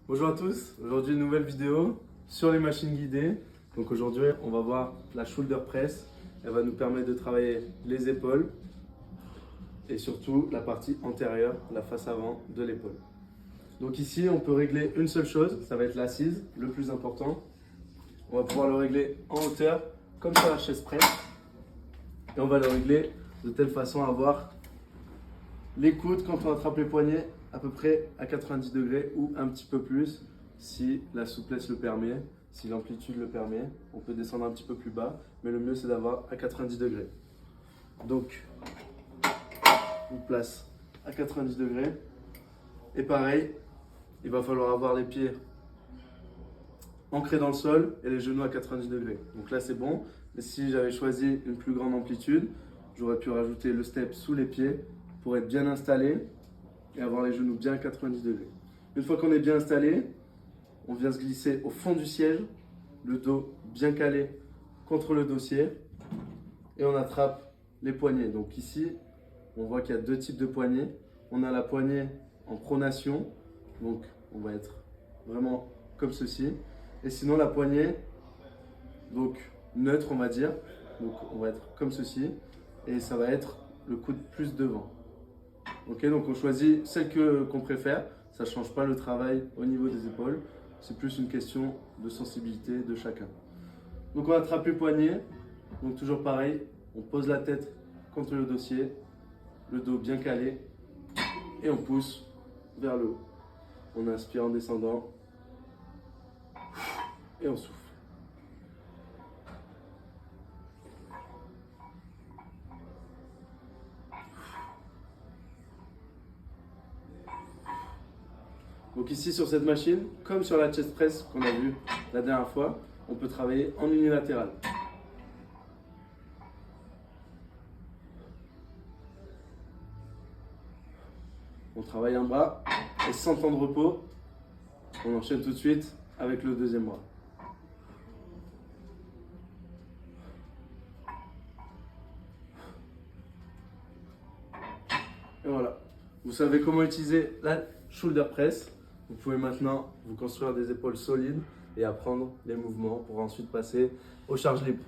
Bonjour à tous, aujourd'hui une nouvelle vidéo sur les machines guidées. Donc aujourd'hui on va voir la shoulder press. Elle va nous permettre de travailler les épaules et surtout la partie antérieure, la face avant de l'épaule. Donc ici on peut régler une seule chose, ça va être l'assise, le plus important. On va pouvoir le régler en hauteur comme sur la chaise press. Et on va le régler de telle façon à avoir les coudes quand on attrape les poignets à peu près à 90 degrés ou un petit peu plus si la souplesse le permet, si l'amplitude le permet. On peut descendre un petit peu plus bas, mais le mieux c'est d'avoir à 90 degrés. Donc, on place à 90 degrés. Et pareil, il va falloir avoir les pieds ancrés dans le sol et les genoux à 90 degrés. Donc là c'est bon, mais si j'avais choisi une plus grande amplitude, j'aurais pu rajouter le step sous les pieds pour être bien installé et avoir les genoux bien à 90 degrés. Une fois qu'on est bien installé, on vient se glisser au fond du siège, le dos bien calé contre le dossier et on attrape les poignets. Donc ici, on voit qu'il y a deux types de poignées. On a la poignée en pronation, donc on va être vraiment comme ceci. Et sinon la poignée, donc neutre on va dire, donc on va être comme ceci et ça va être le coude plus devant. Ok, donc on choisit celle qu'on préfère, ça ne change pas le travail au niveau des épaules, c'est plus une question de sensibilité de chacun. Donc on attrape les poignets, donc toujours pareil, on pose la tête contre le dossier, le dos bien calé et on pousse vers le haut. On inspire en descendant et on souffle. Donc ici sur cette machine, comme sur la chest press qu'on a vu la dernière fois, on peut travailler en unilatéral. On travaille un bras et sans temps de repos, on enchaîne tout de suite avec le deuxième bras. Et voilà, vous savez comment utiliser la shoulder press. Vous pouvez maintenant vous construire des épaules solides et apprendre les mouvements pour ensuite passer aux charges libres.